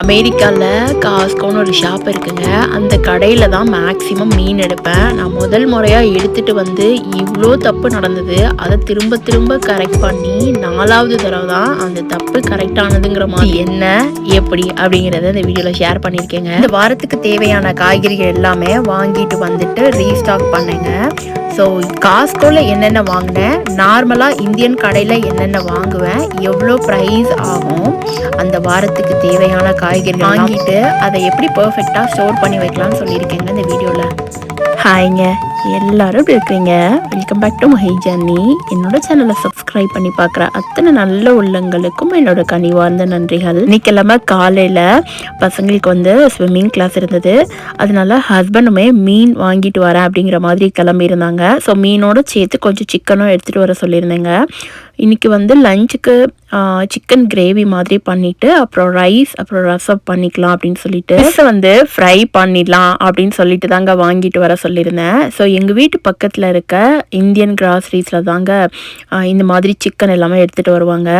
அமெரிக்காவில் காஸ்கோன்னு ஒரு ஷாப் இருக்குங்க. அந்த கடையில் தான் மேக்ஸிமம் மீன் எடுப்பேன். நான் முதல் முறையாக எடுத்துகிட்டு வந்து இவ்வளோ தப்பு நடந்தது. அதை திரும்ப திரும்ப கரெக்ட் பண்ணி 4வது தடவை தான் அந்த தப்பு கரெக்டானதுங்கிற மாதிரி என்ன எப்படி அப்படிங்கிறத இந்த வீடியோவில் ஷேர் பண்ணியிருக்கேங்க. இந்த வாரத்துக்கு தேவையான காய்கறிகள் எல்லாமே வாங்கிட்டு வந்துட்டு ரீஸ்டாக் பண்ணேங்க. ஸோ காஸ்கோவில் என்னென்ன வாங்கினேன், நார்மலாக இந்தியன் கடையில் என்னென்ன வாங்குவேன், எவ்வளோ ப்ரைஸ் ஆகும், அந்த வாரத்துக்கு தேவையான காய்கறி வாங்கிட்டு அதை எப்படி பர்ஃபெக்டாக ஸ்டோர் பண்ணி வைக்கலாம்னு சொல்லியிருக்கேங்க இந்த வீடியோவில். ஹாய்ங்க, எல்லாரும் எப்படி இருக்கிறீங்க? Welcome back to my journey. என்னோட சேனலை சப்ஸ்கிரைப் பண்ணி பார்க்குற அத்தனை நல்ல உள்ளங்களுக்கும் என்னோட கனிவார்ந்த நன்றிகள். இன்னைக்கிழமை காலையில் பசங்களுக்கு வந்து ஸ்விம்மிங் கிளாஸ் இருந்தது. அதனால ஹஸ்பண்டுமே மீன் வாங்கிட்டு வரேன் அப்படிங்கிற மாதிரி கிளம்பியிருந்தாங்க. ஸோ மீனோட சேர்த்து கொஞ்சம் சிக்கனும் எடுத்துகிட்டு வர சொல்லியிருந்தேங்க. இன்றைக்கி வந்து லஞ்சுக்கு சிக்கன் கிரேவி மாதிரி பண்ணிவிட்டு அப்புறம் ரைஸ் அப்புறம் ரசம் பண்ணிக்கலாம் அப்படின்னு சொல்லிட்டு வந்து ஃப்ரை பண்ணிடலாம் அப்படின்னு சொல்லிட்டு தாங்க வாங்கிட்டு வர சொல்லியிருந்தேன். ஸோ எங்கள் வீட்டு பக்கத்தில் இருக்க இந்தியன் கிராசரிஸில் தாங்க இந்த மாதிரி சிக்கன் எல்லாமே எடுத்துகிட்டு வருவாங்க.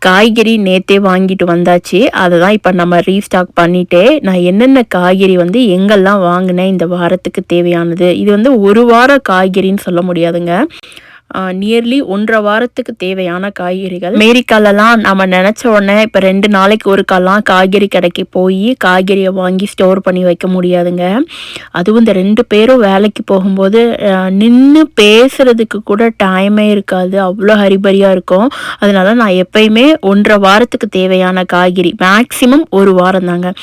காய்கறி நேற்றே வாங்கிட்டு வந்தாச்சு. அதை தான் இப்போ நம்ம ரீஸ்டாக் பண்ணிவிட்டு நான் என்னென்ன காய்கறி வந்து எங்கெல்லாம் வாங்கினேன் இந்த வாரத்துக்கு தேவையானது. இது வந்து ஒரு வார காய்கறின்னு சொல்ல முடியாதுங்க. நியர்லி 1.5 வாரத்துக்கு தேவையான காய்கறிகள். அமெரிக்காலலாம் நம்ம நினச்ச உடனே இப்போ 2 நாளைக்கு ஒருக்காலாம் காய்கறி கடைக்கு போய் காய்கறியை வாங்கி ஸ்டோர் பண்ணி வைக்க முடியாதுங்க. அதுவும் இந்த 2 பேரும் வேலைக்கு போகும்போது நின்று பேசுகிறதுக்கு கூட டைமே இருக்காது, அவ்வளோ ஹரிபரியாக இருக்கும். அதனால நான் எப்பயுமே 1.5 வாரத்துக்கு தேவையான காய்கறி மேக்ஸிமம் 1 வாரம் தாங்க.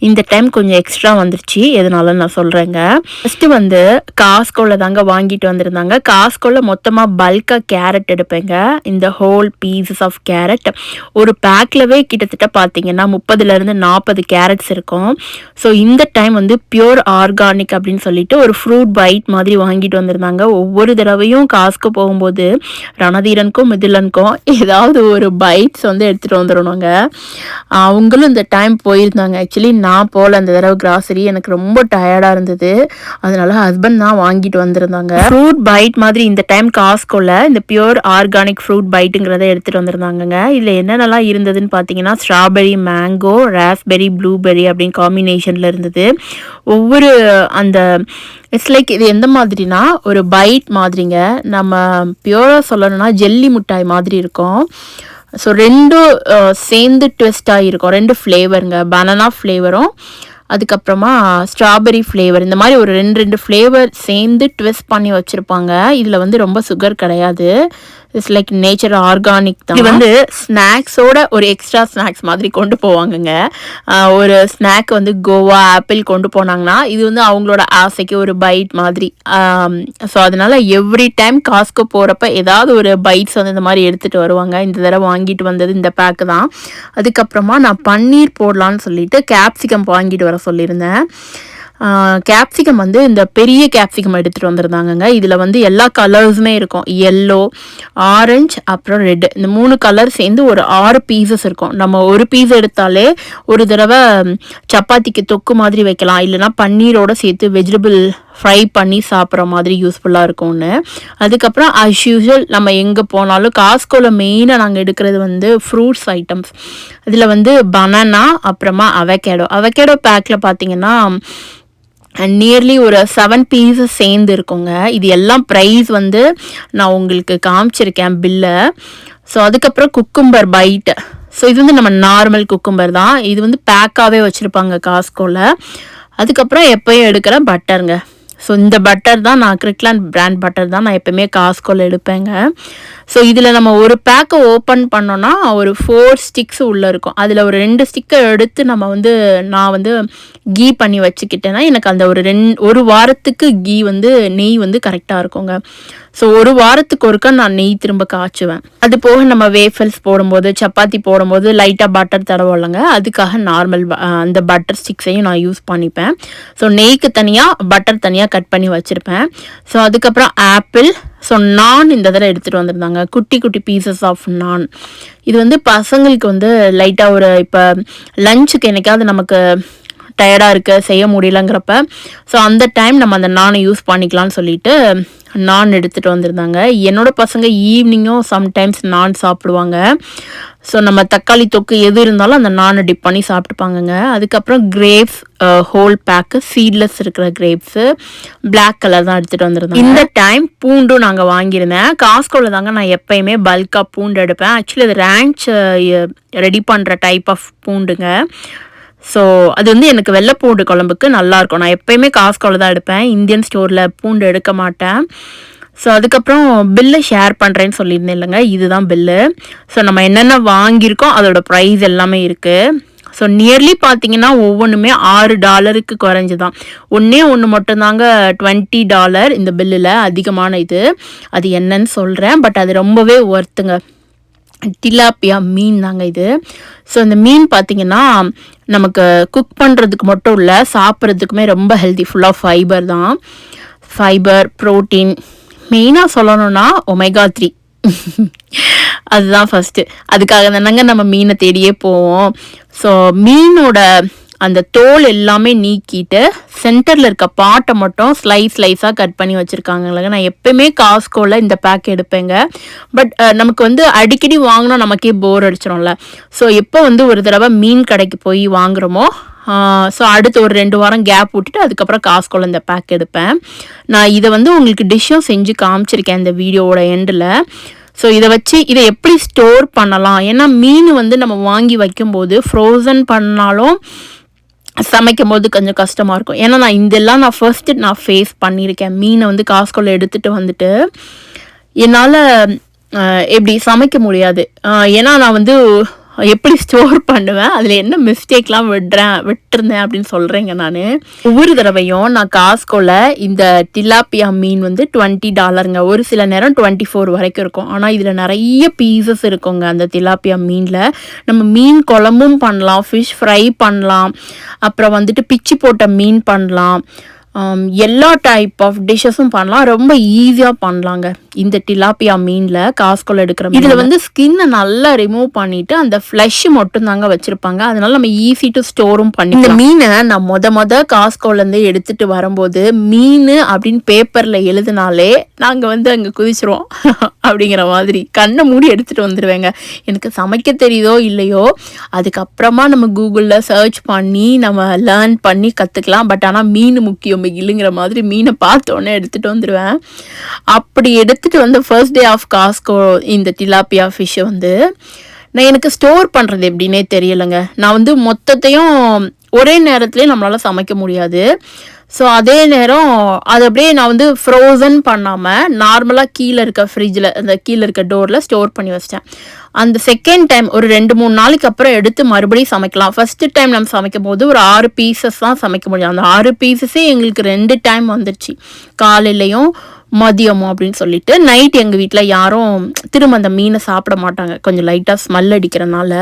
இந்த டைம் கொஞ்சம் எக்ஸ்ட்ரா வந்துருச்சு, எதனால நான் சொல்கிறேங்க. ஃபஸ்ட்டு வந்து காஸ்கோவில் தாங்க வாங்கிட்டு வந்திருந்தாங்க. காஸ்கோவில் மொத்தமாக பல்காக கேரட் எடுப்பேங்க. இந்த ஹோல் பீசஸ் ஆஃப் கேரட் ஒரு பேக்லவே கிட்டத்தட்ட பார்த்தீங்கன்னா 30லேருந்து 40 கேரட்ஸ் இருக்கும். ஸோ இந்த டைம் வந்து பியூர் ஆர்கானிக் அப்படின்னு சொல்லிட்டு ஒரு ஃப்ரூட் பைட் மாதிரி வாங்கிட்டு வந்திருந்தாங்க. ஒவ்வொரு தடவையும் காஸ்க்கு போகும்போது ரணதீரனுக்கும் மிதிலனுக்கும் ஏதாவது ஒரு பைட்ஸ் வந்து எடுத்துகிட்டு வந்துடணுங்க. அவங்களும் இந்த டைம் போயிருந்தாங்க. ஆக்சுவலி நான் போகல அந்த தடவை கிராசரி, எனக்கு ரொம்ப டயர்டாக இருந்தது. அதனால ஹஸ்பண்ட் தான் வாங்கிட்டு வந்திருந்தாங்க. ஃப்ரூட் பைட் மாதிரி இந்த டைம் காஸ்கோல இந்த பியூர் ஆர்கானிக் ஃப்ரூட் பைட்டுங்கிறத எடுத்துகிட்டு வந்திருந்தாங்க. இதில் என்னென்னலாம் இருந்ததுன்னு பார்த்தீங்கன்னா ஸ்ட்ராபெரி, மேங்கோ, ராஸ்பெரி, ப்ளூபெரி அப்படின்னு காம்பினேஷனில் இருந்தது. ஒவ்வொரு அந்த இட்ஸ் லைக் இது எந்த மாதிரினா ஒரு பைட் மாதிரிங்க. நம்ம பியூராக சொல்லணும்னா ஜெல்லி மிட்டாய் மாதிரி இருக்கும். ஸோ 2 சேர்ந்து ட்விஸ்டாக இருக்கும். 2 ஃப்ளேவருங்க, பனானா ஃப்ளேவரும் அதுக்கப்புறமா ஸ்ட்ராபெரி ஃப்ளேவர். இந்த மாதிரி ஒரு 2 ஃப்ளேவர் சேர்ந்து ட்விஸ்ட் பண்ணி வச்சுருப்பாங்க. இதில் வந்து ரொம்ப சுகர் கிடையாது. இட்ஸ் லைக் நேச்சர் ஆர்கானிக் தான். இது வந்து ஸ்நாக்ஸோட ஒரு எக்ஸ்ட்ரா ஸ்நாக்ஸ் மாதிரி கொண்டு போவாங்கங்க. ஒரு ஸ்நாக் வந்து கோவா ஆப்பிள் கொண்டு போனாங்கன்னா இது வந்து அவங்களோட ஆசைக்கு ஒரு பைட் மாதிரி. ஸோ அதனால எவ்ரி டைம் காஸ்கோ போகிறப்ப ஏதாவது ஒரு பைட்ஸ் வந்து இந்த மாதிரி எடுத்துகிட்டு வருவாங்க. இந்த தடவை வாங்கிட்டு வந்தது இந்த பேக்கு தான். அதுக்கப்புறமா நான் பன்னீர் போடலான்னு சொல்லிட்டு கேப்சிகம் வாங்கிட்டு வர சொல்லியிருந்தேன். கேப்சிகம் வந்து இந்த பெரிய கேப்சிகம் எடுத்துகிட்டு வந்திருந்தாங்கங்க. இதில் வந்து எல்லா கலர்ஸுமே இருக்கும். எல்லோ, ஆரஞ்சு அப்புறம் ரெட், இந்த 3 கலர் சேர்ந்து ஒரு 6 பீசஸ் இருக்கும். நம்ம ஒரு பீஸ் எடுத்தாலே ஒரு தடவை சப்பாத்திக்கு தொக்கு மாதிரி வைக்கலாம், இல்லைனா பன்னீரோடு சேர்த்து வெஜிடபிள் ஃப்ரை பண்ணி சாப்பிட்ற மாதிரி யூஸ்ஃபுல்லாக இருக்கும்னு. அதுக்கப்புறம் அஸ் யூஷுவல் நம்ம எங்கே போனாலும் காஸ்கோவில் மெயினாக நாங்கள் எடுக்கிறது வந்து ஃப்ரூட்ஸ் ஐட்டம்ஸ். இதில் வந்து பனானா அப்புறமா அவகேடோ பேக்கில் பார்த்தீங்கன்னா நியர்லி ஒரு 7 பீசஸ் சேர்ந்து இருக்குங்க. இது எல்லாம் ப்ரைஸ் வந்து நான் உங்களுக்கு காமிச்சிருக்கேன் பில்லை. ஸோ அதுக்கப்புறம் குக்கும்பர் பைட்டு. ஸோ இது வந்து நம்ம நார்மல் குக்கும்பர் தான். இது வந்து பேக்காகவே வச்சுருப்பாங்க காஸ்கோவில். அதுக்கப்புறம் எப்போயும் எடுக்கிற பட்டருங்க. ஸோ இந்த பட்டர் தான் நான் கிரிக்லாண்ட் பிராண்ட் பட்டர் தான் நான் எப்போயுமே காஸ்கோவில் எடுப்பேங்க. ஸோ இதில் நம்ம ஒரு பேக்கை ஓப்பன் பண்ணோன்னா ஒரு 4 ஸ்டிக்ஸ் உள்ளே இருக்கும். அதில் ஒரு 2 ஸ்டிக்கை எடுத்து நான் வந்து கீ பண்ணி வச்சுக்கிட்டேன்னா எனக்கு அந்த ஒரு வாரத்துக்கு நெய் வந்து கரெக்டாக இருக்குங்க. ஸோ ஒரு வாரத்துக்கு ஒருக்கா நான் நெய் திரும்ப காய்ச்சுவேன். அது போக நம்ம வேஃபல்ஸ் போடும்போது சப்பாத்தி போடும்போது லைட்டாக பட்டர் தடவைங்க, அதுக்காக நார்மல் அந்த பட்டர் ஸ்டிக்ஸையும் நான் யூஸ் பண்ணிப்பேன். ஸோ நெய்க்கு தனியாக பட்டர் தனியாக கட் பண்ணி வச்சுருப்பேன். ஸோ அதுக்கப்புறம் ஆப்பிள். ஸோ நான் இந்த தடவை எடுத்துகிட்டு வந்திருந்தாங்க குட்டி குட்டி பீசஸ் ஆஃப் நான். இது வந்து பசங்களுக்கு வந்து லைட்டாக ஒரு இப்போ லஞ்சுக்கு என்னைக்காவது நமக்கு டயர்டாக இருக்குது செய்ய முடியலங்கிறப்ப ஸோ அந்த டைம் நம்ம அந்த நானை யூஸ் பண்ணிக்கலாம்னு சொல்லிட்டு நான் எடுத்துகிட்டு வந்திருந்தாங்க. என்னோடய பசங்க ஈவினிங்கும் சம்டைம்ஸ் நான் சாப்பிடுவாங்க. ஸோ நம்ம தக்காளி தொக்கு எது இருந்தாலும் அந்த நானை டிப் பண்ணி சாப்பிட்டுப்பாங்கங்க. அதுக்கப்புறம் கிரேப்ஸ் ஹோல் பேக்கு, சீட்லெஸ் இருக்கிற கிரேப்ஸு, பிளாக் கலர் தான் எடுத்துகிட்டு வந்திருந்தேன். இந்த டைம் பூண்டும் நாங்கள் வாங்கியிருந்தேன். காஸ்கோவில் தாங்க நான் எப்போயுமே பல்காக பூண்டு எடுப்பேன். ஆக்சுவலி அது ரேஞ்ச் ரெடி பண்ணுற டைப் ஆஃப் பூண்டுங்க. ஸோ அது வந்து எனக்கு வெள்ளை பூண்டு குழம்புக்கு நல்லாயிருக்கும். நான் எப்போயுமே காஸ்கோவில் தான் எடுப்பேன். இந்தியன் ஸ்டோரில் பூண்டு எடுக்க மாட்டேன். ஸோ அதுக்கப்புறம் பில்லை ஷேர் பண்ணுறேன்னு சொல்லியிருந்தேன் இல்லைங்க, இதுதான் பில்லு. ஸோ நம்ம என்னென்ன வாங்கியிருக்கோம் அதோட ப்ரைஸ் எல்லாமே இருக்குது. ஸோ நியர்லி பார்த்தீங்கன்னா ஒவ்வொன்றுமே $6 குறைஞ்சி தான். ஒன்று மட்டும்தாங்க $20 இந்த பில்லில் அதிகமான இது. அது என்னன்னு சொல்கிறேன், பட் அது ரொம்பவே ஒர்த்துங்க. டிலாப்பியா மீன் தாங்க இது. ஸோ இந்த மீன் பார்த்திங்கன்னா நமக்கு குக் பண்ணுறதுக்கு மட்டும் இல்லை, சாப்பிட்றதுக்குமே ரொம்ப ஹெல்த்தி, ஃபுல்லாக ஃபைபர் தான். ஃபைபர், ப்ரோட்டீன், மெயினாக சொல்லணும்னா ஒமேகா 3 அதுதான் ஃபஸ்ட்டு. அதுக்காக தானங்க நம்ம மீனை தேடியே போவோம். ஸோ மீனோட அந்த தோல் எல்லாமே நீக்கிட்டு சென்டரில் இருக்க பாட்டை மட்டும் ஸ்லைஸாக கட் பண்ணி வச்சுருக்காங்க. நான் எப்போயுமே காஸ்கோவில் இந்த பேக் எடுப்பேங்க. பட் நமக்கு வந்து அடிக்கடி வாங்கினா நமக்கே போர் அடிச்சிடும்ல. ஸோ எப்போ வந்து ஒரு தடவை மீன் கடைக்கு போய் வாங்குகிறோமோ, ஸோ அடுத்து ஒரு 2 வாரம் கேப் விட்டுட்டு அதுக்கப்புறம் காஸ்கோவில் இந்த பேக் எடுப்பேன். நான் இதை வந்து உங்களுக்கு டிஷ்ஷும் செஞ்சு காமிச்சிருக்கேன் இந்த வீடியோவோட எண்டில். ஸோ இதை வச்சு இதை எப்படி ஸ்டோர் பண்ணலாம், ஏன்னா மீன் வந்து நம்ம வாங்கி வைக்கும்போது ஃப்ரோசன் பண்ணாலும் சமைக்கும் போது கொஞ்சம் கஷ்டமாக இருக்கும். ஏன்னா நான் ஃபர்ஸ்ட்டு ஃபேஸ் பண்ணியிருக்கேன். மீனை வந்து காஸ்கோவில் எடுத்துகிட்டு வந்துட்டு என்னால் எப்படி சமைக்க முடியாது. ஏன்னா நான் வந்து எப்படி ஸ்டோர் பண்ணுவேன், அதில் என்ன மிஸ்டேக்லாம் விட்டுருந்தேன் அப்படின்னு சொல்கிறேங்க. நான் ஒவ்வொரு தடவையும் நான் காஸ்கோவில் இந்த டிலாப்பியா மீன் வந்து $20, ஒரு சில நேரம் 24 வரைக்கும் இருக்கும். ஆனால் இதில் நிறைய பீசஸ் இருக்குங்க அந்த டிலாப்பியா மீனில். நம்ம மீன் குழம்பும் பண்ணலாம், ஃபிஷ் ஃப்ரை பண்ணலாம், அப்புறம் வந்துட்டு பிச்சு போட்ட மீன் பண்ணலாம், எல்லா டைப் ஆஃப் டிஷ்ஷஸும் பண்ணலாம். ரொம்ப ஈஸியாக பண்ணலாங்க இந்த டிலாப்பியா மீனில் காஸ்கோவில் எடுக்கிற. இதில் வந்து ஸ்கின்னை நல்லா ரிமூவ் பண்ணிவிட்டு அந்த ஃப்ளஷ் மட்டும் தாங்க வச்சுருப்பாங்க. அதனால நம்ம ஈஸி டு ஸ்டோரும் பண்ணி. இந்த மீனை நான் மொத காஸ்கோவிலேருந்து எடுத்துகிட்டு வரும்போது மீன் அப்படின்னு பேப்பரில் எழுதினாலே நாங்கள் வந்து அங்கே குதிச்சிருவோம் அப்படிங்கிற மாதிரி கண்ணை மூடி எடுத்துகிட்டு வந்துடுவேங்க. எனக்கு சமைக்க தெரியுதோ இல்லையோ, அதுக்கப்புறமா நம்ம கூகுளில் சர்ச் பண்ணி நம்ம லேர்ன் பண்ணி கற்றுக்கலாம். பட் ஆனால் மீன் முக்கியம் இல்லைங்கிற மாதிரி மீனை பார்த்தோன்னே எடுத்துகிட்டு வந்துடுவேன். அப்படி எடுத்துகிட்டு வந்து ஃபர்ஸ்ட் டே ஆஃப் காஸ்கோ இந்த டிலாப்பியா ஃபிஷ்ஷை வந்து எனக்கு ஸ்டோர் பண்ணுறது எப்படின்னே தெரியலைங்க. நான் வந்து மொத்தத்தையும் ஒரே நேரத்துலேயே நம்மளால் சமைக்க முடியாது. ஸோ அதே நேரம் அது அப்படியே நான் வந்து ஃப்ரோசன் பண்ணாமல் நார்மலாக கீழே இருக்க ஃப்ரிட்ஜில் அந்த கீழே இருக்க டோரில் ஸ்டோர் பண்ணி வச்சிட்டேன். அந்த செகண்ட் டைம் ஒரு 2-3 நாளைக்கு அப்புறம் எடுத்து மறுபடியும் சமைக்கலாம். ஃபஸ்ட்டு டைம் நம்ம சமைக்கும் போது ஒரு 6 பீசஸ் தான் சமைக்க முடியும். அந்த 6 பீசஸே எங்களுக்கு 2 டைம் வந்துடுச்சு, காலையிலையும் மதியமும் அப்படின்னு சொல்லிட்டு. நைட் எங்கள் வீட்டில் யாரும் திரும்ப அந்த மீனை சாப்பிட மாட்டாங்க, கொஞ்சம் லைட்டாக ஸ்மெல் அடிக்கிறனால.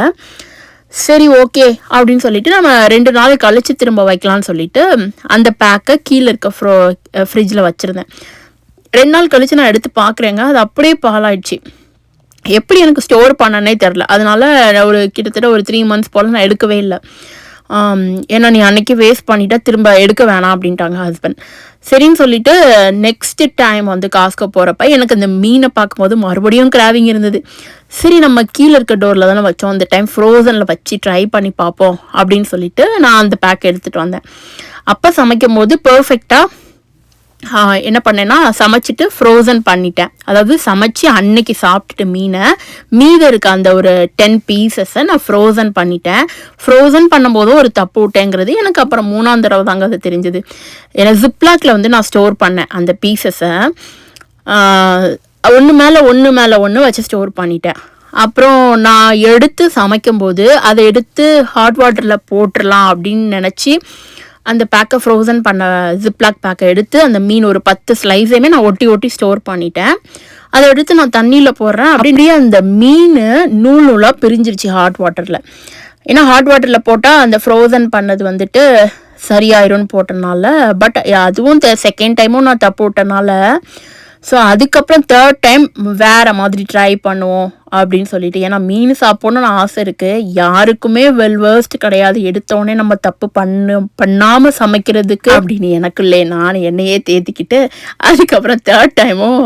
சரி ஓகே அப்படின்னு சொல்லிட்டு நம்ம 2 நாள் கழிச்சு திரும்ப வைக்கலான்னு சொல்லிட்டு அந்த பேக்கை கீழே இருக்க ஃப்ரிட்ஜில் வச்சுருந்தேன். 2 நாள் கழிச்சு நான் எடுத்து பார்க்குறேங்க, அது அப்படியே பாலாயிடுச்சு. எப்படி எனக்கு ஸ்டோர் பண்ணனே தெரில. அதனால கிட்டத்தட்ட ஒரு 3 months போல் நான் எடுக்கவே இல்லை. ஏன்னா நீ அன்னைக்கு வேஸ்ட் பண்ணிட்டா திரும்ப எடுக்க வேணாம் அப்படின்ட்டாங்க ஹஸ்பண்ட். சரின்னு சொல்லிட்டு நெக்ஸ்ட் டைம் வந்து காஸ்கோ போகிறப்ப எனக்கு அந்த மீனை பார்க்கும்போது மறுபடியும் கிராவிங் இருந்தது. சரி நம்ம கீழே இருக்க டோரில் தானே வச்சோம், அந்த டைம் ஃப்ரோசனில் வச்சு ட்ரை பண்ணி பார்ப்போம் அப்படின்னு சொல்லிட்டு நான் அந்த பேக் எடுத்துகிட்டு வந்தேன். அப்போ சமைக்கும் போது பர்ஃபெக்டாக என்ன பண்ணேன்னா சமைச்சிட்டு ஃப்ரோசன் பண்ணிட்டேன். அதாவது சமைச்சு அன்னைக்கு சாப்பிட்டுட்டு மீதம் இருக்க அந்த ஒரு 10 பீசஸை நான் ஃப்ரோசன் பண்ணிட்டேன். ஃப்ரோசன் பண்ணும்போதும் ஒரு தப்பு விட்டேங்கிறது எனக்கு அப்புறம் 3ஆம் தடவை தாங்க அது தெரிஞ்சது. ஏன்னா ஜிப்லாக்ல வந்து நான் ஸ்டோர் பண்ணேன் அந்த பீசஸை, ஒன்று மேலே ஒன்று வச்சு ஸ்டோர் பண்ணிட்டேன். அப்புறம் நான் எடுத்து சமைக்கும்போது அதை எடுத்து ஹாட் வாட்டரில் போட்டுடலாம் அப்படின்னு நினச்சி அந்த பேக்கை ஃப்ரோசன் பண்ண ஜிப்லாக் பேக்கை எடுத்து அந்த மீன் ஒரு 10 ஸ்லைஸையுமே நான் ஒட்டி ஸ்டோர் பண்ணிட்டேன். அதை எடுத்து நான் தண்ணியில் போடுறேன். அப்படியே அந்த மீன் நூலாக பிரிஞ்சிருச்சு ஹாட் வாட்டரில். ஏன்னா ஹாட் வாட்டரில் போட்டால் அந்த ஃப்ரோசன் பண்ணது வந்துட்டு சரியாயிரும்னு போட்டனால, பட் அதுவும் செகண்ட் டைமும் நான் தப்பு விட்டனால ஸோ அதுக்கப்புறம் தேர்ட் டைம் வேறு மாதிரி ட்ரை பண்ணுவோம் அப்படின்னு சொல்லிட்டு, ஏன்னா மீன் சாப்பிட்ணுன்னு ஆசை இருக்குது. யாருக்குமே வேர்ஸ்ட் கிடையாது எடுத்தோடனே நம்ம தப்பு பண்ணாமல் சமைக்கிறதுக்கு அப்படின்னு எனக்குள்ளே நான் என்னையே தேத்திக்கிட்டு, அதுக்கப்புறம் தேர்ட் டைமும்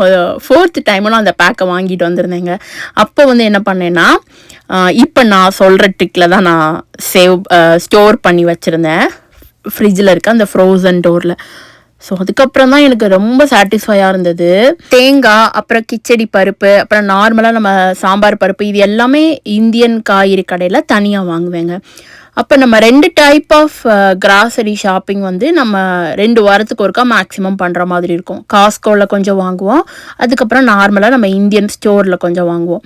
ஃபோர்த் டைமும் நான் அந்த பேக்கை வாங்கிட்டு வந்திருந்தேங்க. அப்போ வந்து என்ன பண்ணேன்னா, இப்போ நான் சொல்கிற ட்ரிக்கில் தான் நான் ஸ்டோர் பண்ணி வச்சுருந்தேன் ஃப்ரிட்ஜில் இருக்க அந்த ஃப்ரோசன் டோரில். ஸோ அதுக்கப்புறம் தான் எனக்கு ரொம்ப சாட்டிஸ்ஃபையாக இருந்தது. தேங்காய், அப்புறம் கிச்சடி பருப்பு, அப்புறம் நார்மலாக நம்ம சாம்பார் பருப்பு, இது எல்லாமே இந்தியன் காய்கறி கடையில் தனியாக வாங்குவேங்க. அப்போ நம்ம 2 டைப் ஆஃப் கிராசரி ஷாப்பிங் வந்து நம்ம 2 வாரத்துக்கு ஒருக்கா மேக்ஸிமம் பண்ணுற மாதிரி இருக்கும். காஸ்கோவில் கொஞ்சம் வாங்குவோம், அதுக்கப்புறம் நார்மலாக நம்ம இந்தியன் ஸ்டோரில் கொஞ்சம் வாங்குவோம்.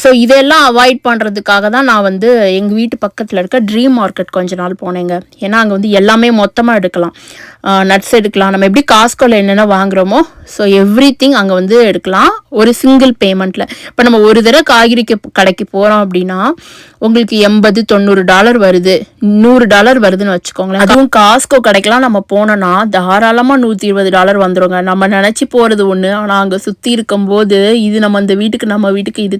ஸோ இதெல்லாம் அவாய்ட் பண்ணுறதுக்காக தான் நான் வந்து எங்கள் வீட்டு பக்கத்தில் இருக்க ட்ரீம் மார்க்கெட் கொஞ்ச நாள் போனேங்க. ஏன்னா அங்கே வந்து எல்லாமே மொத்தமாக எடுக்கலாம். நட்ஸ் எடுக்கலாம், நம்ம எப்படி காஸ்கோவில் என்னென்ன வாங்குகிறோமோ ஸோ எவ்ரிதிங் அங்கே வந்து எடுக்கலாம் ஒரு சிங்கிள் பேமெண்ட்டில். இப்போ நம்ம ஒரு தடவை காய்கறி கடைக்கு போகிறோம் அப்படின்னா உங்களுக்கு $80-90 வருது, $100 வருதுன்னு வச்சுக்கோங்களேன். அதுவும் காஸ்கோ கடைக்கெல்லாம் நம்ம போனோன்னா தாராளமாக $120 வந்துடுங்க. நம்ம நினச்சி போகிறது ஒன்று, ஆனால் அங்கே சுற்றி இருக்கும்போது இது நம்ம இந்த வீட்டுக்கு நம்ம வீட்டுக்கு இது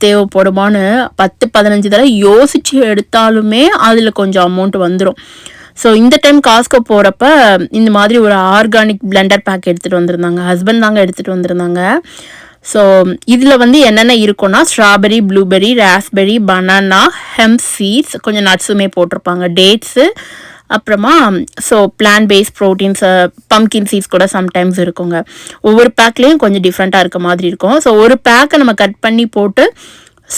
தேவைப்படுமான்னு 10-15 தடவை யோசித்து எடுத்தாலுமே அதில் கொஞ்சம் அமௌண்ட் வந்துடும். ஸோ இந்த டைம் காஸ்கோ போகிறப்ப இந்த மாதிரி ஒரு ஆர்கானிக் பிளெண்டர் பேக் எடுத்துகிட்டு வந்திருந்தாங்க. ஹஸ்பண்ட் தாங்க எடுத்துகிட்டு வந்திருந்தாங்க. ஸோ இதில் வந்து என்னென்ன இருக்குன்னா, strawberry, blueberry, raspberry, banana, hemp seeds, கொஞ்சம் நட்ஸுமே போட்டிருப்பாங்க, டேட்ஸு, அப்புறமா so plant based proteins, pumpkin seeds கூட சம்டைம்ஸ் இருக்குங்க. ஒவ்வொரு பேக்லேயும் கொஞ்சம் டிஃப்ரெண்ட்டாக இருக்க மாதிரி இருக்கும். ஸோ ஒரு பேக்கை நம்ம கட் பண்ணி போட்டு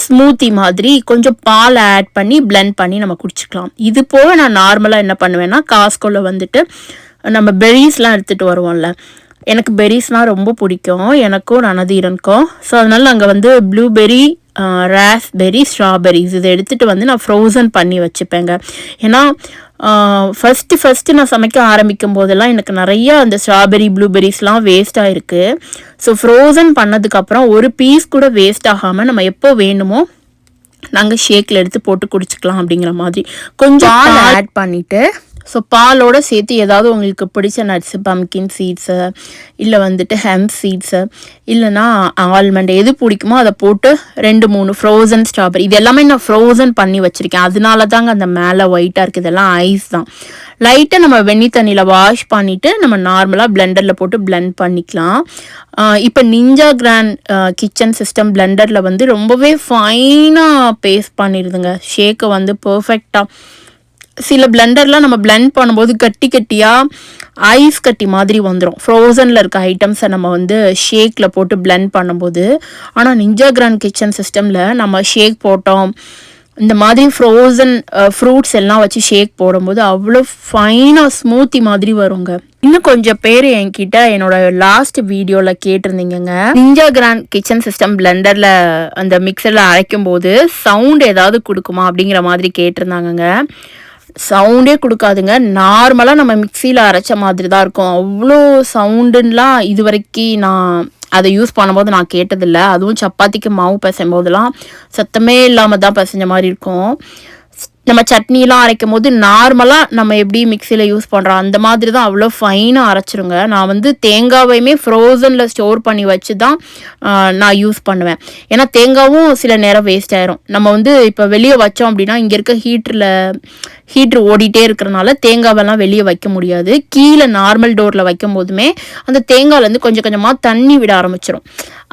ஸ்மூத்தி மாதிரி கொஞ்சம் பால் ஆட் பண்ணி பிளெண்ட் பண்ணி நம்ம குடிச்சிக்கலாம். இது போக நான் நார்மலாக என்ன பண்ணுவேன்னா, காஸ்கோவில் வந்துட்டு நம்ம பெர்ரீஸ்லாம் எடுத்துகிட்டு வருவோம்ல, எனக்கு பெர்ரீஸ்னால் ரொம்ப பிடிக்கும், எனக்கும் நனதீரனுக்கும். ஸோ அதனால் அங்கே வந்து ப்ளூபெரி, ராஸ்பெரி, ஸ்ட்ராபெரிஸ் இதை எடுத்துகிட்டு வந்து நான் ஃப்ரோசன் பண்ணி வச்சுப்பேங்க. ஏன்னா ஃபஸ்ட்டு நான் சமைக்க ஆரம்பிக்கும் போதெல்லாம் எனக்கு நிறையா அந்த ஸ்ட்ராபெரி, ப்ளூபெரிஸ்லாம் வேஸ்ட் ஆகிருக்கு. ஸோ ஃப்ரோசன் பண்ணதுக்கப்புறம் ஒரு பீஸ் கூட வேஸ்ட் ஆகாமல் நம்ம எப்போ வேணுமோ நாங்கள் ஷேக்கில் எடுத்து போட்டு குடிச்சிக்கலாம் அப்படிங்கிற மாதிரி கொஞ்சம் பால் ஆட் பண்ணிவிட்டு, ஸோ பாலோடு சேர்த்து ஏதாவது உங்களுக்கு பிடிச்ச நட்ஸு, பம்கின் சீட்ஸு, இல்லை வந்துட்டு ஹெம்ப் சீட்ஸு, இல்லைனா ஆல்மண்ட் எது பிடிக்குமோ அதை போட்டு 2-3 ஃப்ரோசன் ஸ்ட்ராபெரி, இது எல்லாமே நான் ஃப்ரோசன் பண்ணி வச்சுருக்கேன். அதனால தாங்க அந்த மேலே ஒயிட்டாக இருக்குது, இதெல்லாம் ஐஸ் தான். லைட்டாக நம்ம வெந்நி தண்ணியில் வாஷ் பண்ணிவிட்டு நம்ம நார்மலாக பிளெண்டரில் போட்டு பிளெண்ட் பண்ணிக்கலாம். இப்போ நிஞ்சா கிராண்ட் கிச்சன் சிஸ்டம் பிளெண்டரில் வந்து ரொம்பவே ஃபைனாக பேஸ்ட் பண்ணிடுதுங்க ஷேக்கை வந்து பர்ஃபெக்டாக. சில பிளெண்டர்லாம் நம்ம பிளெண்ட் பண்ணும்போது கட்டியாக ஐஸ் கட்டி மாதிரி வந்துடும் ஃப்ரோசனில் இருக்க ஐட்டம்ஸை நம்ம வந்து ஷேக்கில் போட்டு பிளெண்ட் பண்ணும்போது. ஆனால் நிஞ்சா கிராண்ட் கிச்சன் சிஸ்டமில் நம்ம ஷேக் போட்டோம், இந்த மாதிரி ஃப்ரோசன் ஃப்ரூட்ஸ் எல்லாம் வச்சு ஷேக் போடும்போது அவ்வளோ ஃபைனாக ஸ்மூத்தி மாதிரி வருங்க. இன்னும் கொஞ்சம் பேர் என்கிட்ட என்னோட லாஸ்ட் வீடியோவில் கேட்டிருந்தீங்க, நிஞ்சா கிராண்ட் கிச்சன் சிஸ்டம் பிளெண்டரில் அந்த மிக்சரில் அரைக்கும் போது சவுண்ட் ஏதாவது கொடுக்குமா அப்படிங்கிற மாதிரி கேட்டிருந்தாங்கங்க. சவுண்டே கொடுக்காதுங்க, நார்மலாக நம்ம மிக்சியில் அரைச்ச மாதிரி தான் இருக்கும். அவ்வளோ சவுண்டுலாம் இது வரைக்கும் நான் அதை யூஸ் பண்ணும்போது நான் கேட்டதில்லை. அதுவும் சப்பாத்திக்கு மாவு பிசையும் போதெல்லாம் சத்தமே இல்லாமல் தான் பிசைஞ்ச மாதிரி இருக்கும். நம்ம சட்னிலாம் அரைக்கும் போது நார்மலாக நம்ம எப்படி மிக்சியில் யூஸ் பண்ணுறோம் அந்த மாதிரி தான் அவ்வளோ ஃபைனாக அரைச்சிருங்க. நான் வந்து தேங்காவையுமே ஃப்ரோசனில் ஸ்டோர் பண்ணி வச்சு தான் நான் யூஸ் பண்ணுவேன். ஏன்னா தேங்காவும் சில நேரம் வேஸ்ட் ஆயிரும். நம்ம வந்து இப்போ வெளியே வச்சோம் அப்படின்னா இங்கே இருக்க ஹீட்ரு ஓடிட்டே இருக்கிறனால தேங்காவெல்லாம் வெளியே வைக்க முடியாது. கீழே நார்மல் டோரில் வைக்கும் போதுமே அந்த தேங்காயிலேருந்து கொஞ்சம் கொஞ்சமாக தண்ணி விட ஆரம்பிச்சிடும்.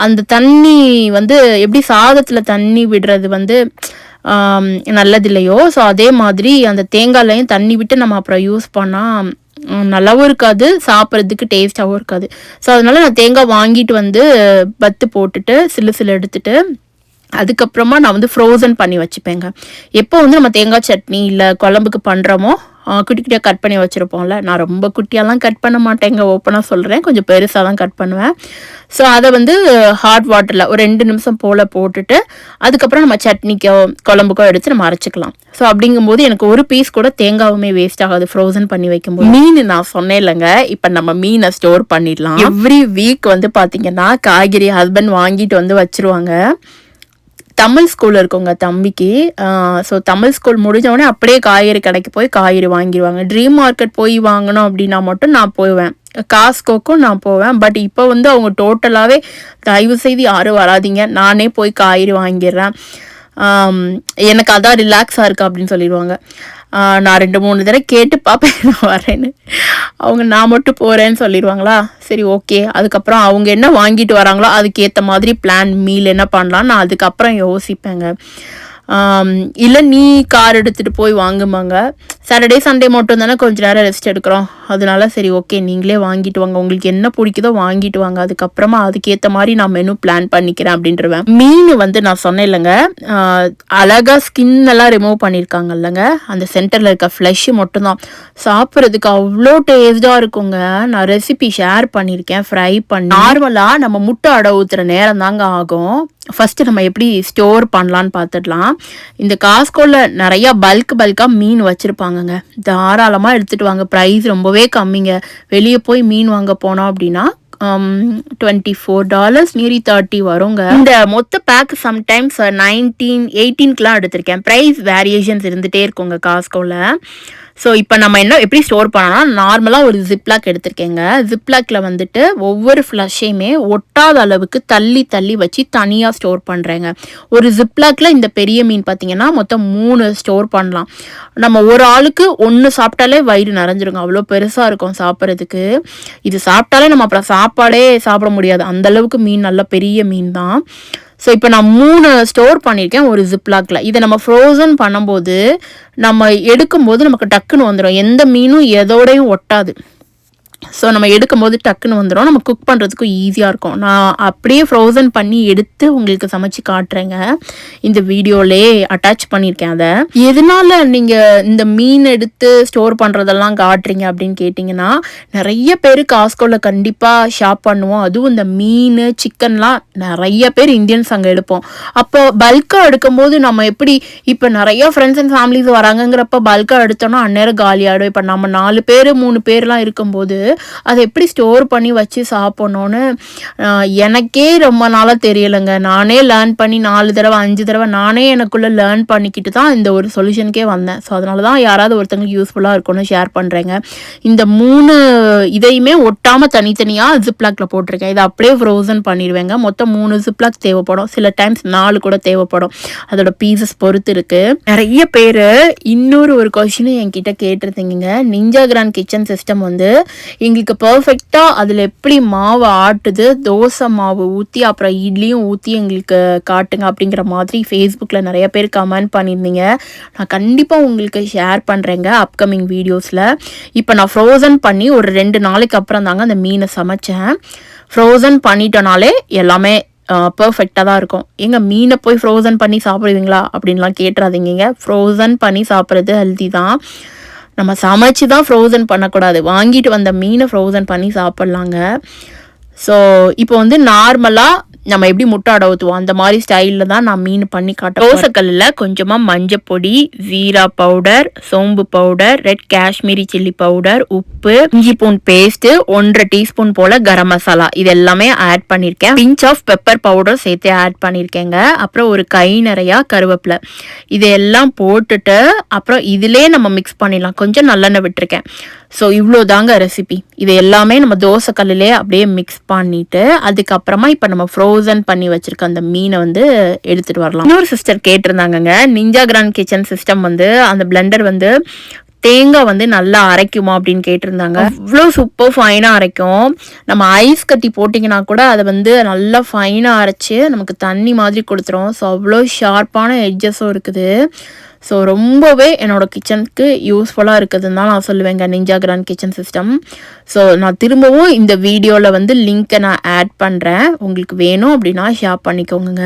அந்த தண்ணி வந்து எப்படி சாதத்தில் தண்ணி விடுறது வந்து நல்லது இல்லையோ, ஸோ அதே மாதிரி அந்த தேங்காயிலையும் தண்ணி விட்டு நம்ம அப்புறம் யூஸ் பண்ணால் நல்லாவும் இருக்காது, சாப்பிட்றதுக்கு டேஸ்ட்டாகவும் இருக்காது. ஸோ அதனால நான் தேங்காய் வாங்கிட்டு வந்து பத்து போட்டுட்டு சில்லு எடுத்துட்டு அதுக்கப்புறமா நான் வந்து ஃப்ரோசன் பண்ணி வச்சுப்பேங்க. எப்போ வந்து நம்ம தேங்காய் சட்னி இல்லை குழம்புக்கு பண்ணுறோமோ குட்டி குட்டியாக கட் பண்ணி வச்சுருப்போம்ல, நான் ரொம்ப குட்டியாலாம் கட் பண்ண மாட்டேங்க, ஓப்பனாக சொல்கிறேன், கொஞ்சம் பெருசாக தான் கட் பண்ணுவேன். ஸோ அதை வந்து ஹாட் வாட்டரில் ஒரு 2 நிமிஷம் போல் போட்டுட்டு அதுக்கப்புறம் நம்ம சட்னிக்கோ குழம்புக்கோ எடுத்து நம்ம அரைச்சிக்கலாம். ஸோ அப்படிங்கும்போது எனக்கு ஒரு பீஸ் கூட தேங்காவுமே வேஸ்ட் ஆகாது ஃப்ரோசன் பண்ணி வைக்கும்போது. மீன் நான் சொன்னேன் இல்லைங்க, இப்போ நம்ம மீனை ஸ்டோர் பண்ணிடலாம். எவ்ரி வீக் வந்து பார்த்திங்கன்னா காய்கறி ஹஸ்பண்ட் வாங்கிட்டு வந்து வச்சுருவாங்க. தமிழ் ஸ்கூல் இருக்குங்க தம்பிக்கு. ஸோ தமிழ் ஸ்கூல் முடிஞ்சவொடனே அப்படியே காய்கறி கடைக்கு போய் காய்கறி வாங்கிடுவாங்க. ட்ரீம் மார்க்கெட் போய் வாங்கணும் அப்படின்னா மட்டும் நான் போவேன். காஸ்கோக்கும் நான் போவேன். பட் இப்போ வந்து அவங்க டோட்டலாகவே தயவு செய்து யாரும் வராதிங்க, நானே போய் காய்கறி வாங்கிடுறேன், எனக்கு அதான் ரிலாக்ஸாக இருக்குது அப்படின்னு சொல்லிடுவாங்க. நான் 2-3 தடவை கேட்டு பார்ப்பேன் நான் வரேன்னு. அவங்க நான் மட்டும் போகிறேன்னு சொல்லிடுவாங்களா, சரி ஓகே. அதுக்கப்புறம் அவங்க என்ன வாங்கிட்டு வராங்களோ அதுக்கேற்ற மாதிரி பிளான் மீல் என்ன பண்ணலாம் நான் அதுக்கப்புறம் யோசிப்பேங்க. இல்லை நீ கார் எடுத்துகிட்டு போய் வாங்குமாங்க. சாட்டர்டே சண்டே மட்டும் தானே கொஞ்சம் நேரம் ரெஸ்ட் எடுக்கிறோம், அதனால சரி ஓகே நீங்களே வாங்கிட்டு வாங்க, உங்களுக்கு என்ன பிடிக்குதோ வாங்கிட்டு வாங்க, அதுக்கப்புறமா அதுக்கேற்ற மாதிரி நான் மெனு பிளான் பண்ணிக்கிறேன் அப்படின்றவேன். மீன் வந்து நான் சொன்னேன் இல்லைங்க, அழகாக ஸ்கின் எல்லாம் ரிமூவ் பண்ணியிருக்காங்க இல்லைங்க, அந்த சென்டரில் இருக்க ஃப்ளஷ் மட்டும்தான் சாப்பிட்றதுக்கு அவ்வளோ டேஸ்டாக இருக்குங்க. நான் ரெசிபி ஷேர் பண்ணியிருக்கேன், ஃப்ரை பண்ணி. நார்மலாக நம்ம முட்டை அடை ஊற்றுற நேரம் தாங்க ஆகும். ஃபஸ்ட்டு நம்ம எப்படி ஸ்டோர் பண்ணலான்னு பார்த்துடலாம். இந்த காஸ்கோவில் நிறையா பல்காக மீன் வச்சுருப்பாங்கங்க, தாராளமாக எடுத்துகிட்டு வாங்க. ப்ரைஸ் ரொம்பவே கம்மிங்க. வெளியே போய் மீன் வாங்க போனோம் அப்படின்னா $24 நியர்லி 30 வருங்க. இந்த மொத்த பேக் சம்டைம்ஸ் 19, 18க்குலாம் எடுத்திருக்கேன். ப்ரைஸ் வேரியேஷன்ஸ் இருந்துகிட்டே இருக்குங்க காஸ்கோவில். ஸோ இப்போ நம்ம எப்படி ஸ்டோர் பண்ணோம்னா, நார்மலாக ஒரு ஜிப்லாக் எடுத்திருக்கேங்க. ஜிப்லாக்கில் வந்துட்டு ஒவ்வொரு ஃப்ளஷையுமே ஒட்டாத அளவுக்கு தள்ளி வச்சு தனியாக ஸ்டோர் பண்ணுறேங்க. ஒரு ஜிப்லாக்கில் இந்த பெரிய மீன் பார்த்திங்கன்னா மொத்தம் 3 ஸ்டோர் பண்ணலாம். நம்ம ஒரு ஆளுக்கு 1 சாப்பிட்டாலே வயிறு நிறைஞ்சிருங்க, அவ்வளோ பெருசாக இருக்கும் சாப்பிட்றதுக்கு. இது சாப்பிட்டாலே நம்ம அப்புறம் சாப்பாடே சாப்பிட முடியாது, அந்தளவுக்கு மீன் நல்ல பெரிய மீன் தான். ஸோ இப்போ நான் 3 ஸ்டோர் பண்ணியிருக்கேன் ஒரு ஜிப்லாக்கில். இதை நம்ம ஃப்ரோசன் பண்ணும்போது நம்ம எடுக்கும்போது நமக்கு டக்குன்னு வந்துடும், எந்த மீனும் எதோடையும் ஒட்டாது. ஸோ நம்ம எடுக்கும்போது டக்குன்னு வந்துடும், நம்ம குக் பண்ணுறதுக்கும் ஈஸியாக இருக்கும். நான் அப்படியே ஃப்ரோசன் பண்ணி எடுத்து உங்களுக்கு சமைச்சு காட்டுறேங்க, இந்த வீடியோலே அட்டாச் பண்ணியிருக்கேன். அதை எதனால் நீங்கள் இந்த மீன் எடுத்து ஸ்டோர் பண்ணுறதெல்லாம் காட்டுறீங்க அப்படின்னு கேட்டிங்கன்னா, நிறைய பேர் காஸ்கோவில் கண்டிப்பாக ஷாப் பண்ணுவோம். அதுவும் இந்த மீன் சிக்கன்லாம் நிறைய பேர் இந்தியன்ஸ் அங்கே எடுப்போம். அப்போ பல்காக எடுக்கும்போது நம்ம எப்படி இப்போ நிறைய ஃப்ரெண்ட்ஸ் அண்ட் ஃபேமிலிஸ் வராங்கங்கிறப்ப பல்காக எடுத்தோன்னா அந்நேரம் காலியாகிடும். இப்போ நம்ம 4 பேர் 3 பேர்லாம் இருக்கும்போது அதை எப்படி ஸ்டோர் பண்ணி வச்சு சாப்பிட்ணுன்னு எனக்கே ரொம்ப நாளாக தெரியலைங்க. நானே லேர்ன் பண்ணி 4 தடவை 5 தடவை நானே எனக்குள்ளே லேர்ன் பண்ணிக்கிட்டு தான் இந்த ஒரு சொல்யூஷனுக்கே வந்தேன். ஸோ அதனால தான் யாராவது ஒருத்தங்களுக்கு யூஸ்ஃபுல்லாக இருக்கும்னு ஷேர் பண்ணுறேங்க. இந்த 3 இதையுமே ஒட்டாமல் தனித்தனியாக ஜிப்லாக்கில் போட்டிருக்கேன். இதை அப்படியே ஃப்ரோசன் பண்ணிடுவேங்க. மொத்தம் 3 ஜிப்லாக் தேவைப்படும், சில டைம்ஸ் 4 கூட தேவைப்படும், அதோட பீசஸ் பொறுத்து இருக்குது. நிறைய பேர் இன்னொரு கொஸ்டினும் என்கிட்ட கேட்டிருந்தீங்க, நிஞ்சா கிராண்ட் கிச்சன் சிஸ்டம் வந்து எங்களுக்கு பர்ஃபெக்டாக அதில் எப்படி மாவு ஆட்டுது, தோசை மாவு ஊற்றி அப்புறம் இட்லியும் ஊற்றி எங்களுக்கு காட்டுங்க அப்படிங்கிற மாதிரி ஃபேஸ்புக்கில் நிறைய பேர் கமெண்ட் பண்ணியிருந்தீங்க. நான் கண்டிப்பாக உங்களுக்கு ஷேர் பண்ணுறேங்க அப்கமிங் வீடியோஸில். இப்போ நான் ஃப்ரோசன் பண்ணி ஒரு 2 நாளைக்கு அப்புறம் தாங்க அந்த மீனை சமைச்சேன். ஃப்ரோசன் பண்ணிட்டோனாலே எல்லாமே பர்ஃபெக்டாக தான் இருக்கும். எங்கள் மீனை போய் ஃப்ரோசன் பண்ணி சாப்பிடுவீங்களா அப்படின்லாம் கேட்டுறாதீங்க. ஃப்ரோசன் பண்ணி சாப்பிட்றது ஹெல்தி தான். நம்ம சமைச்சு தான் ஃப்ரோசன் பண்ணக்கூடாது, வாங்கிட்டு வந்த மீனை ஃப்ரோசன் பண்ணி சாப்பிட்லாங்க. ஸோ இப்போ வந்து நார்மலாக நம்ம எப்படி முட்டை அடை ஊற்றுவோம் அந்த மாதிரி ஸ்டைலில் தான் நான் மீன் பண்ணி காட்டுறேன். தோசைக்கல்லில் கொஞ்சமாக மஞ்சப்பொடி, ஜீரா பவுடர், சோம்பு powder, red Kashmiri chilli powder, உப்பு, இஞ்சி பூண்டு பேஸ்ட்டு, 1.5 டீஸ்பூன் போல் கரம் மசாலா, இது எல்லாமே ஆட் பண்ணியிருக்கேன். பிஞ்ச் ஆஃப் பெப்பர் பவுடர் சேர்த்து ஆட் பண்ணியிருக்கேங்க. அப்புறம் ஒரு கை நிறையா கருவேப்பிலை, இதையெல்லாம் போட்டுட்டு அப்புறம் இதிலே நம்ம மிக்ஸ் பண்ணிடலாம். கொஞ்சம் நல்லெண்ணெய் விட்டுருக்கேன். ஸோ இவ்வளோ தாங்க ரெசிபி. இது எல்லாமே நம்ம தோசைக்கல்லிலே அப்படியே மிக்ஸ் பண்ணிவிட்டு அதுக்கப்புறமா இப்போ நம்ம ஃப்ரோசன் பண்ணி வச்சுருக்க அந்த மீனை வந்து எடுத்துகிட்டு வரலாம். இன்னொரு சிஸ்டர் கேட்டிருந்தாங்கங்க, நிஞ்சா கிராண்ட் கிச்சன் சிஸ்டம் வந்து அந்த பிளெண்டர் வந்து தேங்காய் வந்து நல்லா அரைக்குமா அப்படின்னு கேட்டிருந்தாங்க. அவ்வளோ சூப்பர் ஃபைனாக அரைக்கும். நம்ம ஐஸ் கட்டி போட்டிங்கன்னா கூட அதை வந்து நல்லா ஃபைனாக அரைச்சி நமக்கு தண்ணி மாதிரி கொடுத்துரும். ஸோ அவ்வளோ ஷார்ப்பான எட்ஜஸும் இருக்குது. ஸோ ரொம்பவே என்னோடய கிச்சனுக்கு யூஸ்ஃபுல்லாக இருக்குதுன்னு தான் நான் சொல்லுவேங்க Ninja grand kitchen system. So நான் திரும்பவும் இந்த வீடியோவில் வந்து லிங்க்கை நான் ஆட் பண்ணுறேன், உங்களுக்கு வேணும் அப்படின்னா ஷேர் பண்ணிக்கோங்க.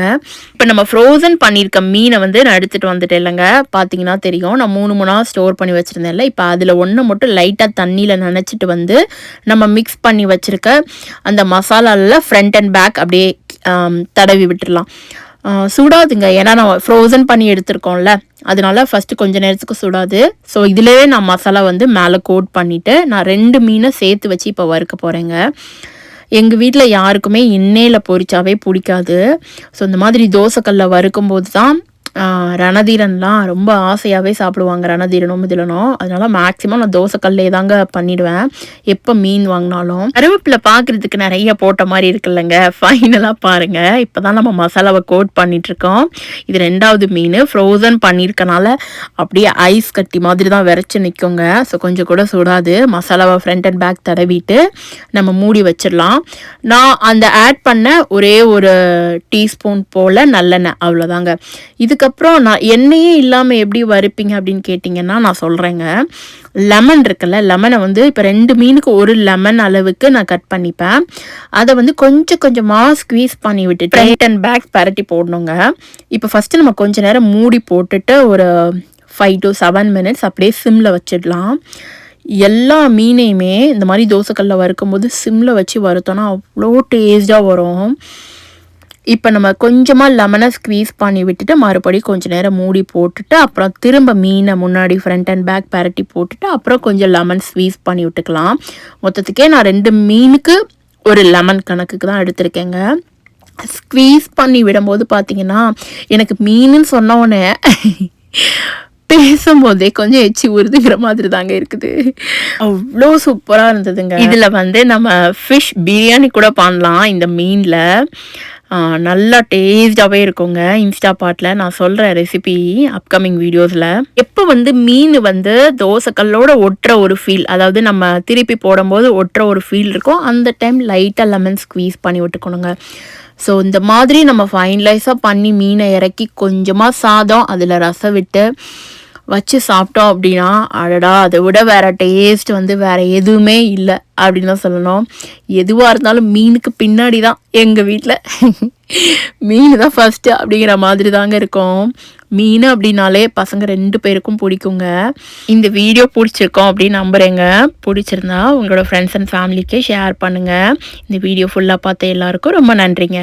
இப்போ நம்ம ஃப்ரோசன் பண்ணியிருக்க மீனை வந்து நான் எடுத்துகிட்டு வந்துட்டேன் இல்லைங்க, பார்த்தீங்கன்னா தெரியும். நான் 3 ஸ்டோர் பண்ணி வச்சுருந்தேன்ல, இப்போ அதில் ஒன்று மட்டும் லைட்டாக தண்ணியில் நனைச்சிட்டு வந்து நம்ம மிக்ஸ் பண்ணி வச்சுருக்க அந்த மசாலாவில் ஃப்ரண்ட் அண்ட் பேக் அப்படியே தடவி விட்டுடலாம். சுடாதுங்க, ஏன்னா நான் ஃப்ரோசன் பண்ணி எடுத்துருக்கோம்ல, அதனால ஃபஸ்ட்டு கொஞ்சம் நேரத்துக்கு சுடாது. ஸோ இதிலே நான் மசாலா வந்து மேலே கோட் பண்ணிவிட்டு நான் 2 மீனை சேர்த்து வச்சு இப்போ வறுக்க போகிறேங்க. எங்கள் வீட்டில் யாருக்குமே எண்ணெயில் பொரிச்சாவே பிடிக்காது. ஸோ இந்த மாதிரி தோசைக்கல்ல வறுக்கும்போது தான் ரணதீரன்லாம் ரொம்ப ஆசையாகவே சாப்பிடுவாங்க, ரணதீரனும் மிதிலனும். அதனால மேக்ஸிமம் நான் தோசைக்கல்லே தாங்க பண்ணிடுவேன் எப்போ மீன் வாங்கினாலும். கருவேப்பிலை பார்க்குறதுக்கு நிறைய போட்ட மாதிரி இருக்குல்லங்க. ஃபைனலாக பாருங்கள், இப்போ தான் நம்ம மசாலாவை கோட் பண்ணிகிட்ருக்கோம். இது 2வது மீன் ஃப்ரோசன் பண்ணியிருக்கனால அப்படியே ஐஸ் கட்டி மாதிரி தான் விரைச்சி நிற்குங்க. ஸோ கொஞ்சம் கூட சுடாது. மசாலாவை ஃப்ரண்ட் அண்ட் பேக் தடவிட்டு நம்ம மூடி வச்சிடலாம். நான் அந்த ஆட் பண்ண ஒரே ஒரு டீஸ்பூன் போல் நல்லெண்ணெய், அவ்வளோதாங்க. இதுக்கப்புறம் நான் எண்ணெயே இல்லாமல் எப்படி வறுப்பீங்க அப்படின்னு கேட்டிங்கன்னா நான் சொல்கிறேங்க. லெமன் இருக்குல்ல, லெமனை வந்து இப்போ 2 மீனுக்கு ஒரு லெமன் அளவுக்கு நான் கட் பண்ணிப்பேன். அதை வந்து கொஞ்சம் கொஞ்சமாக ஸ்க்வீஸ் பண்ணி விட்டுட்டு ஃப்ரண்ட் அண்ட் பேக் பரட்டி போடணுங்க. இப்போ ஃபஸ்ட்டு நம்ம கொஞ்ச நேரம் மூடி போட்டுட்டு ஒரு 5 to 7 minutes அப்படியே சிம்மில் வச்சிடலாம். எல்லா மீனையுமே இந்த மாதிரி தோசைக்கல்ல வறுக்கும்போது சிம்மில் வச்சு வறுத்தோன்னா அவ்வளோ டேஸ்ட்டாக வரும். இப்போ நம்ம கொஞ்சமாக லெமனை ஸ்க்வீஸ் பண்ணி விட்டுட்டு மறுபடியும் கொஞ்சம் நேரம் மூடி போட்டுட்டு அப்புறம் திரும்ப மீனை முன்னாடி ஃப்ரண்ட் அண்ட் பேக் பரட்டி போட்டுட்டு அப்புறம் கொஞ்சம் லெமன் ஸ்க்வீஸ் பண்ணி விட்டுக்கலாம். மொத்தத்துக்கே நான் 2 மீனுக்கு ஒரு லெமன் கணக்குக்கு தான் எடுத்திருக்கேங்க. ஸ்க்வீஸ் பண்ணி விடும்போது பார்த்தீங்கன்னா எனக்கு மீனுன்னு சொன்னோடனே பேசும்போதே கொஞ்சம் எச்சி உறுதுங்கிற மாதிரி தாங்க இருக்குது. அவ்வளோ சூப்பராக இருந்ததுங்க. இதில் வந்து நம்ம ஃபிஷ் பிரியாணி கூட பண்ணலாம் இந்த மீனில். நல்லா டேஸ்டாகவே இருக்குங்க. இன்ஸ்டா பாட்டில் நான் சொல்கிறேன் ரெசிபி அப்கமிங் வீடியோஸில். எப்போ வந்து மீன் வந்து தோசைக்கல்லோட ஒட்டுற ஒரு ஃபீல், அதாவது நம்ம திருப்பி போடும்போது ஒட்டுற ஒரு ஃபீல் இருக்கும், அந்த டைம் லைட்டாக லெமன் ஸ்க்வீஸ் பண்ணி விட்டுக்கணுங்க. ஸோ இந்த மாதிரி நம்ம ஃபைனலைஸாக பண்ணி மீனை இறக்கி கொஞ்சமாக சாதம் அதில் ரசம் விட்டு வச்சு சாப்பிட்டோம் அப்படின்னா அடடா, அதை விட வேறு டேஸ்ட் வந்து வேறு எதுவுமே இல்லை அப்படின்னு தான் சொல்லணும். எதுவாக இருந்தாலும் மீனுக்கு பின்னாடி தான் எங்கள் வீட்டில். மீன் தான் ஃபஸ்ட்டு அப்படிங்கிற மாதிரி தாங்க இருக்கும். மீன் அப்படின்னாலே பசங்க 2 பேருக்கும் பிடிக்குங்க. இந்த வீடியோ பிடிச்சிருக்கோம் அப்படின்னு நம்புகிறேங்க. பிடிச்சிருந்தா உங்களோட ஃப்ரெண்ட்ஸ் அண்ட் ஃபேமிலிக்கு ஷேர் பண்ணுங்கள். இந்த வீடியோ ஃபுல்லாக பார்த்த எல்லாருக்கும் ரொம்ப நன்றிங்க.